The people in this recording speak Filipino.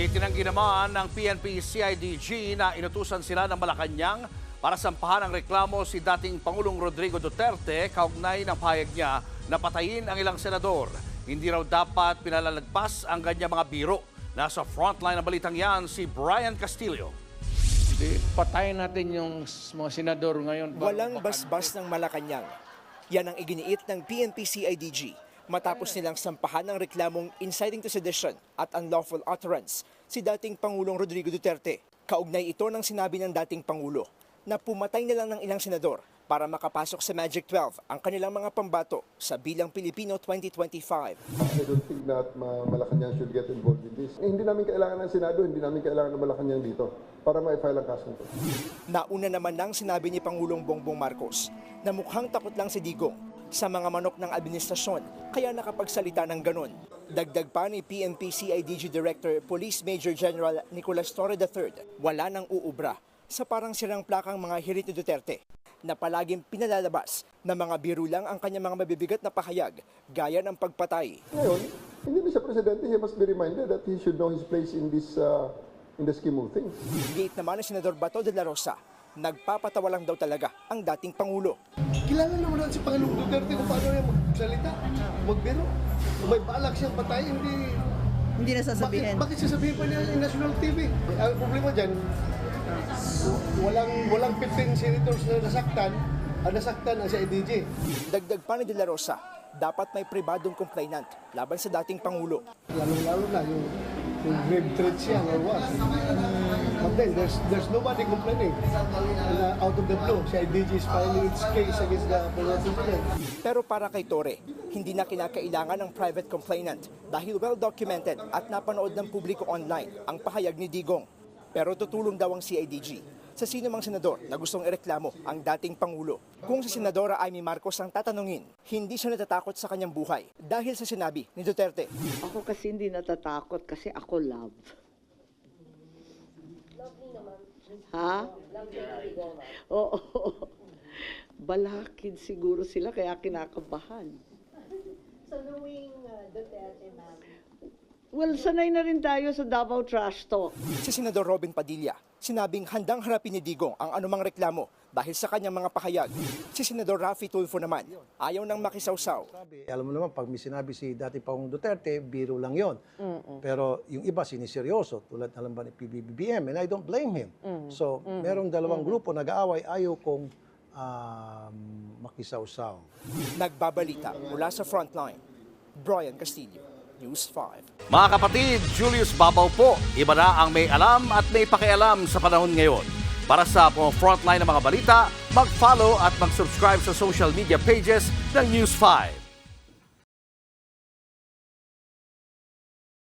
Itinanggi naman ng PNP-CIDG na inutusan sila ng Malacanang para sampahan ang reklamo si dating Pangulong Rodrigo Duterte kaugnay ng pahayag niya na patayin ang ilang senador. Hindi raw dapat pinalalagpas ang ganyang mga biro. Nasa frontline ng balitang yan si Brian Castillo. Patayin natin yung mga senador ngayon. Walang basbas ng Malacanang. Yan ang iginiit ng PNP-CIDG matapos nilang sampahan ng reklamong inciting to sedition at unlawful utterance si dating Pangulong Rodrigo Duterte. Kaugnay ito ng sinabi ng dating Pangulo na pumatay na lang ng ilang senador para makapasok sa Magic 12 ang kanilang mga pambato sa Bilang Pilipino 2025. I don't think that Malacanang should get involved in this. Hindi namin kailangan ng Senado, hindi namin kailangan ng Malacanang dito para ma-file ang kaso nito. Nauna naman nang sinabi ni Pangulong Bongbong Marcos na mukhang takot lang si Digong sa mga manok ng administrasyon kaya nakapagsalita ng ganon. Dagdag pa ni PNP-CIDG Director Police Major General Nicolas Torre III, wala nang uubra sa parang sirang plakang mga hirit ni Duterte na palaging pinalalabas na mga biro lang ang kanyang mga mabibigat na pahayag gaya ng pagpatay. Ngayon, hindi na siya presidente, he must be reminded that he should know his place in the scheme of things. Gate naman ni Senador Bato de la Rosa, nagpapatawa lang daw talaga ang dating Pangulo. Kilala naman natin si Pangulong Duterte kung paano niya magsalita, magbiro. Kung may balak siyang patay, Hindi na sasabihin. Bakit sasabihin pa niya in national TV? Ang problema dyan, walang 15 senators na nasaktan, ang nasaktan ang CIDG. Dagdag pa ni De La Rosa, dapat may pribadong complainant laban sa dating Pangulo. Lalo na yung grave threats yan or what. But then, there's nobody complaining. Out of the blue, CIDG is filing its case against the president. Pero para kay Torre, hindi na kinakailangan ng private complainant dahil well-documented at napanood ng publiko online ang pahayag ni Digong. Pero tutulong daw ang CIDG sa sino mang senador na gustong ireklamo ang dating Pangulo. Kung si Senadora Amy Marcos ang tatanungin, hindi siya natatakot sa kanyang buhay dahil sa sinabi ni Duterte. Ako kasi hindi natatakot kasi ako love. Ha? Oo. Balakid siguro sila kaya kinakabahan. So knowing Duterte, ma'am, Well, sanay na rin tayo sa Davao Trash Talk. Si Senador Robin Padilla, sinabing handang harapin ni Digong ang anumang reklamo dahil sa kanyang mga pahayag. Si Senador Raffy Tulfo naman, ayaw nang makisawsaw. Alam mo naman, pag may sinabi si dating Pangulong Duterte, biro lang yon. Pero yung iba, siniseryoso, tulad alam ba ni PBBM, and I don't blame him. So, merong dalawang grupo nag-aaway, ayaw kong makisawsaw. Nagbabalita mula sa frontline, Brian Castillo, News 5. Mga kapatid, Julius Babaw po. Iba na ang may alam at may pakialam sa panahon ngayon. Para sa frontline ng mga balita, mag-follow at mag-subscribe sa social media pages ng News 5.